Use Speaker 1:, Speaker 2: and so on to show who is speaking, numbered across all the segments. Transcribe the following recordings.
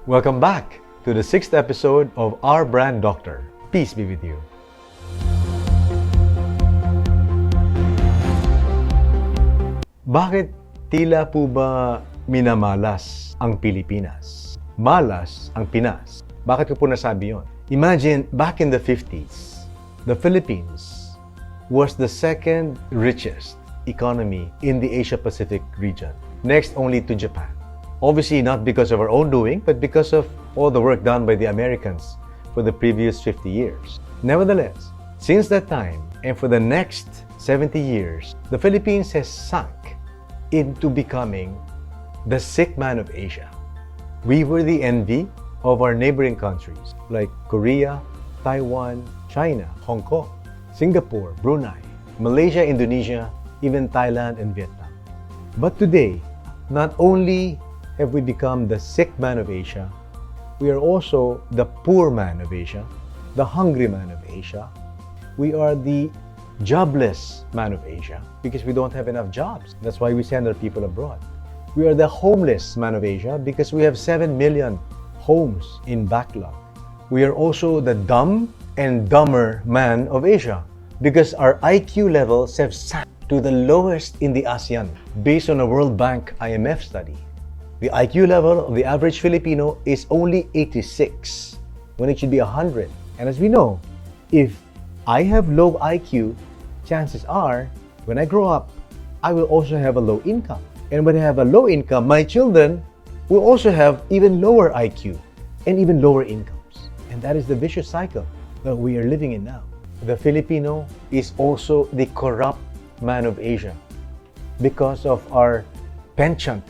Speaker 1: Welcome back to the 6th episode of Our Brand Doctor. Peace be with you. Bakit tila po ba minamalas ang Pilipinas? Malas ang Pinas. Bakit ko po nasabi yun? Imagine, back in the 50s, the Philippines was the second richest economy in the Asia-Pacific region, next only to Japan. Obviously, not because of our own doing, but because of all the work done by the Americans for the previous 50 years. Nevertheless, since that time, and for the next 70 years, the Philippines has sunk into becoming the sick man of Asia. We were the envy of our neighboring countries like Korea, Taiwan, China, Hong Kong, Singapore, Brunei, Malaysia, Indonesia, even Thailand and Vietnam. But today, not only have we become the sick man of Asia, we are also the poor man of Asia, the hungry man of Asia. We are the jobless man of Asia because we don't have enough jobs. That's why we send our people abroad. We are the homeless man of Asia because we have 7 million homes in backlog. We are also the dumb and dumber man of Asia because our IQ levels have sunk to the lowest in the ASEAN based on a World Bank IMF study. The IQ level of the average Filipino is only 86 when it should be 100. And as we know, if I have low IQ, chances are when I grow up, I will also have a low income. And when I have a low income, my children will also have even lower IQ and even lower incomes. And that is the vicious cycle that we are living in now. The Filipino is also the corrupt man of Asia because of our penchant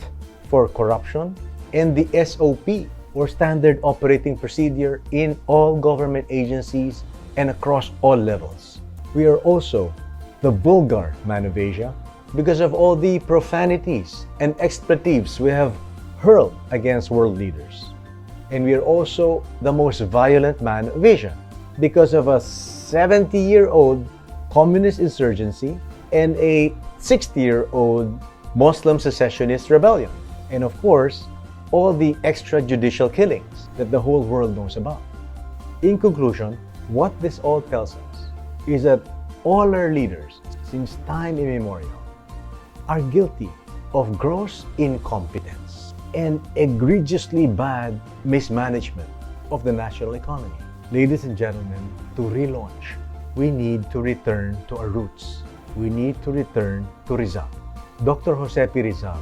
Speaker 1: for corruption and the SOP, or standard operating procedure, in all government agencies and across all levels. We are also the vulgar man of Asia because of all the profanities and expletives we have hurled against world leaders. And we are also the most violent man of Asia because of a 70-year-old communist insurgency and a 60-year-old Muslim secessionist rebellion. And of course, all the extrajudicial killings that the whole world knows about. In conclusion, what this all tells us is that all our leaders, since time immemorial, are guilty of gross incompetence and egregiously bad mismanagement of the national economy. Ladies and gentlemen, to relaunch, we need to return to our roots. We need to return to Rizal. Dr. Jose P. Rizal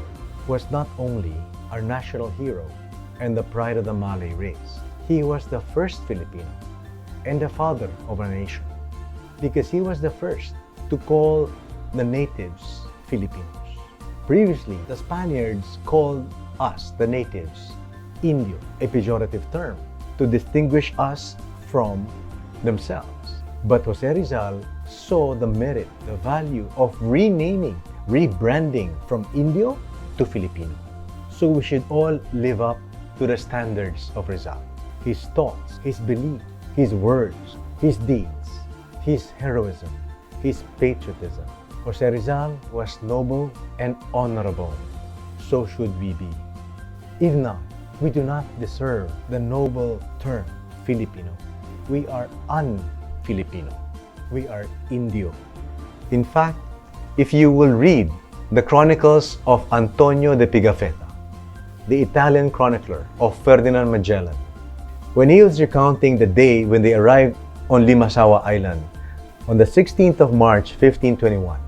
Speaker 1: was not only our national hero and the pride of the Malay race, he was the first Filipino and the father of our nation because he was the first to call the natives Filipinos. Previously, the Spaniards called us, the natives, Indio, a pejorative term to distinguish us from themselves. But Jose Rizal saw the merit, the value of renaming, rebranding from Indio to Filipino. So we should all live up to the standards of Rizal. His thoughts, his beliefs, his words, his deeds, his heroism, his patriotism. Jose Rizal was noble and honorable. So should we be. If not, we do not deserve the noble term Filipino. We are un-Filipino. We are Indio. In fact, if you will read the chronicles of Antonio de Pigafetta, the Italian chronicler of Ferdinand Magellan, when he was recounting the day when they arrived on Limasawa Island on the 16th of March, 1521,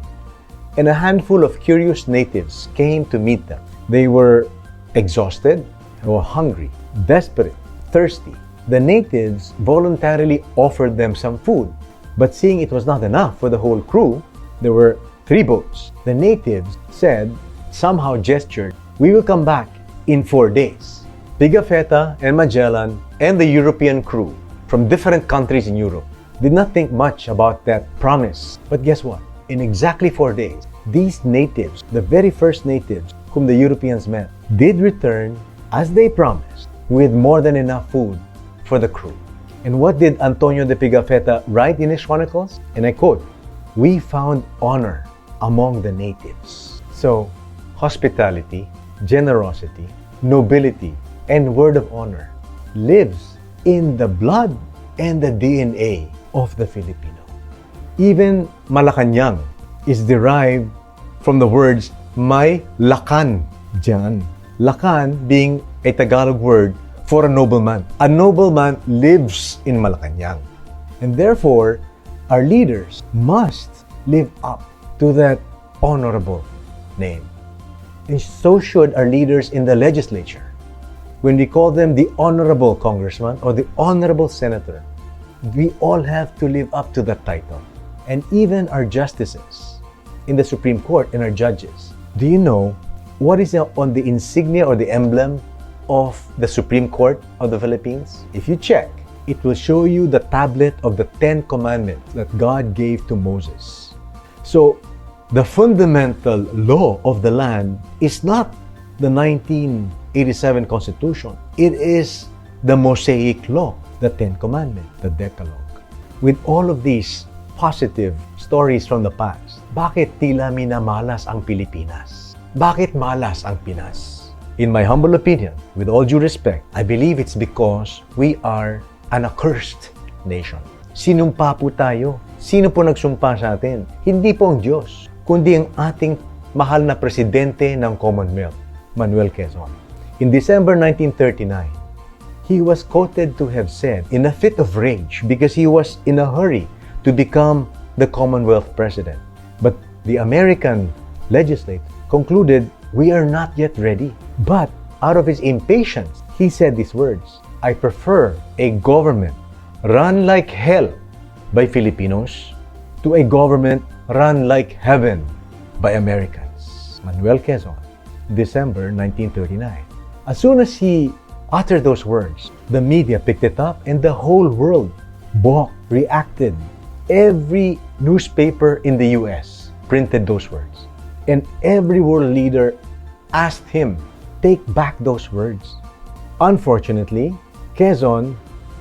Speaker 1: and a handful of curious natives came to meet them. They were exhausted, they were hungry, desperate, thirsty. The natives voluntarily offered them some food, but seeing it was not enough for the whole crew, there were 3 boats. The natives said, somehow gestured, "We will come back in 4 days." Pigafetta and Magellan and the European crew from different countries in Europe did not think much about that promise. But guess what? In exactly 4 days, these natives, the very first natives whom the Europeans met, did return as they promised with more than enough food for the crew. And what did Antonio de Pigafetta write in his chronicles? And I quote, "We found honor among the natives." So, hospitality, generosity, nobility, and word of honor lives in the blood and the DNA of the Filipino. Even Malacanang is derived from the words may lakan diyan. Lakan being a Tagalog word for a nobleman. A nobleman lives in Malacanang. And therefore, our leaders must live up to that honorable name. And so should our leaders in the legislature. When we call them the honorable congressman or the honorable senator, we all have to live up to that title. And even our justices in the Supreme Court and our judges. Do you know what is on the insignia or the emblem of the Supreme Court of the Philippines? If you check, it will show you the tablet of the 10 commandments that God gave to Moses. So, the fundamental law of the land is not the 1987 Constitution. It is the Mosaic Law, the 10 Commandments, the Decalogue. With all of these positive stories from the past, bakit tila minamalas ang Pilipinas? Bakit malas ang Pinas? In my humble opinion, with all due respect, I believe it's because we are an accursed nation. Sinumpa po tayo. Sino po nagsumpa sa atin? Hindi po ang Diyos, kundi ang ating mahal na presidente ng Commonwealth, Manuel Quezon. In December 1939, he was quoted to have said, in a fit of rage, because he was in a hurry to become the Commonwealth president. But the American legislature concluded, we are not yet ready. But out of his impatience, he said these words, I prefer a government run like hell by Filipinos to a government run like heaven by Americans. Manuel Quezon, December 1939. As soon as he uttered those words, the media picked it up and the whole world reacted. Every newspaper in the US printed those words. And every world leader asked him, take back those words. Unfortunately, Quezon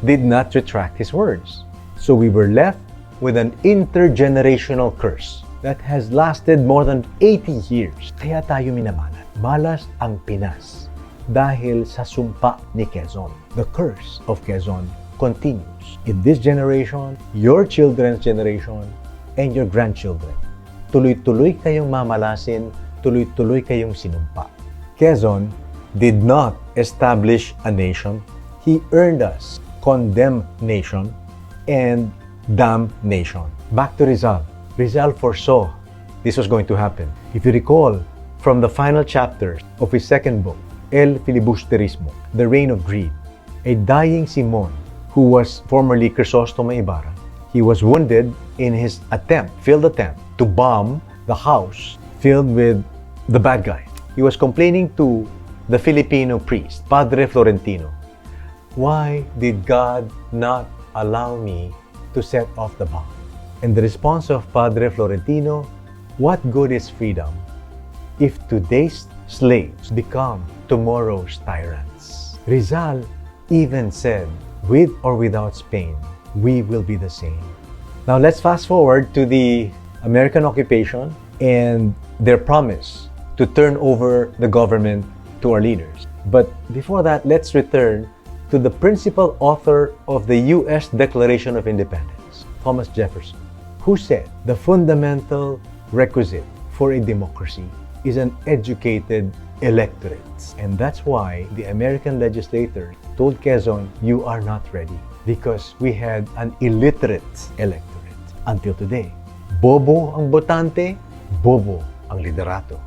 Speaker 1: did not retract his words. So we were left with an intergenerational curse that has lasted more than 80 years. Kaya tayo minamalas. Malas ang Pinas dahil sa sumpa ni Quezon. The curse of Quezon continues in this generation, your children's generation, and your grandchildren. Tuloy-tuloy kayong mamalasin, tuloy-tuloy kayong sinumpa. Quezon did not establish a nation. He earned us condemnation and damnation. Back to Rizal. Rizal foresaw this was going to happen. If you recall, from the final chapters of his second book, El Filibusterismo, The Reign of Greed, a dying Simon, who was formerly Crisostomo Ibarra, he was wounded in his failed attempt to bomb the house filled with the bad guys. He was complaining to the Filipino priest, Padre Florentino, why did God not allow me to set off the bomb? And the response of Padre Florentino, what good is freedom if today's slaves become tomorrow's tyrants? Rizal even said, with or without Spain, we will be the same. Now let's fast forward to the American occupation and their promise to turn over the government to our leaders. But before that, let's return to the principal author of the U.S. Declaration of Independence, Thomas Jefferson, who said the fundamental requisite for a democracy is an educated electorate. And that's why the American legislators told Quezon, you are not ready, because we had an illiterate electorate. Until today, bobo ang botante, bobo ang liderato.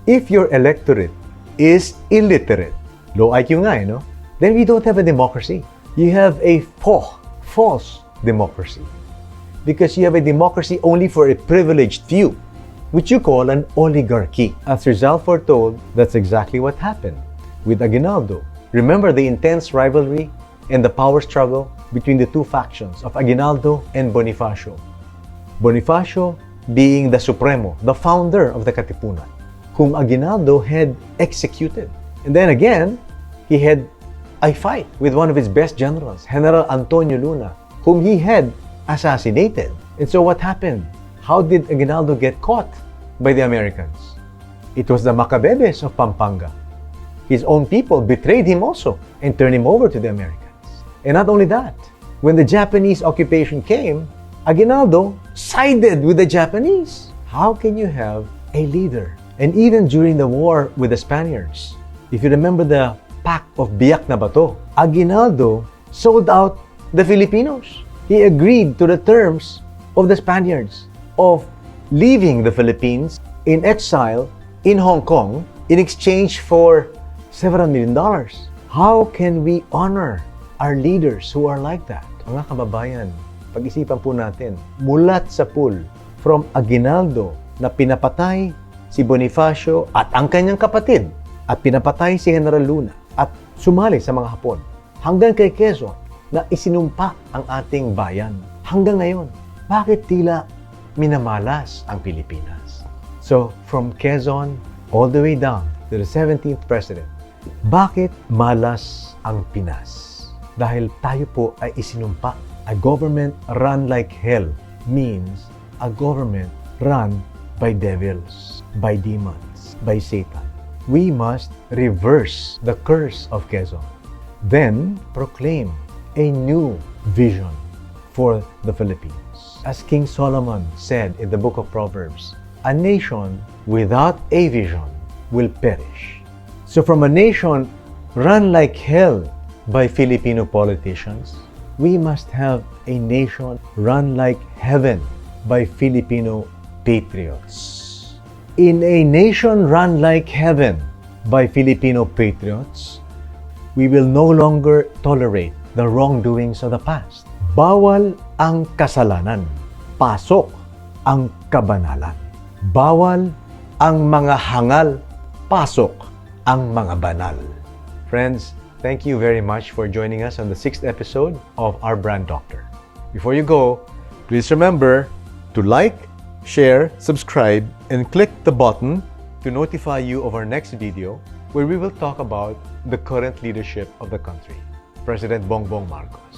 Speaker 1: If your electorate is illiterate, low IQ nga, no? Then we don't have a democracy. You have a false democracy. Because you have a democracy only for a privileged few, which you call an oligarchy. As Rizal foretold, that's exactly what happened with Aguinaldo. Remember the intense rivalry and the power struggle between the two factions of Aguinaldo and Bonifacio. Bonifacio being the Supremo, the founder of the Katipunan, whom Aguinaldo had executed. And then again, he had a fight with one of his best generals, General Antonio Luna, whom he had assassinated. And so what happened? How did Aguinaldo get caught by the Americans? It was the Macabebes of Pampanga. His own people betrayed him also and turned him over to the Americans. And not only that, when the Japanese occupation came, Aguinaldo sided with the Japanese. How can you have a leader? And even during the war with the Spaniards, if you remember the Pact of Biak na Bato, Aguinaldo sold out the Filipinos. He agreed to the terms of the Spaniards of leaving the Philippines in exile in Hong Kong in exchange for several $1 million. How can we honor our leaders who are like that? Mga kababayan, pag-isipan po natin, mulat sa pool from Aguinaldo na pinapatay si Bonifacio at ang kanyang kapatid at pinapatay si General Luna at sumali sa mga Hapon hanggang kay Quezon na isinumpa ang ating bayan. Hanggang ngayon, bakit tila minamalas ang Pilipinas? So, from Quezon all the way down to the 17th President, bakit malas ang Pinas? Dahil tayo po ay isinumpa. A government run like hell means a government run by devils, by demons, by Satan. We must reverse the curse of Quezon. Then proclaim a new vision for the Philippines. As King Solomon said in the book of Proverbs, a nation without a vision will perish. So from a nation run like hell by Filipino politicians, we must have a nation run like heaven by Filipino patriots. In a nation run like heaven by Filipino patriots, we will no longer tolerate the wrongdoings of the past. Bawal ang kasalanan. Pasok ang kabanalan. Bawal ang mga hangal. Pasok ang mga banal. Friends, thank you very much for joining us on the 6th episode of Our Brand Doctor. Before you go, please remember to like, share, subscribe, and click the button to notify you of our next video where we will talk about the current leadership of the country, President Bongbong Marcos.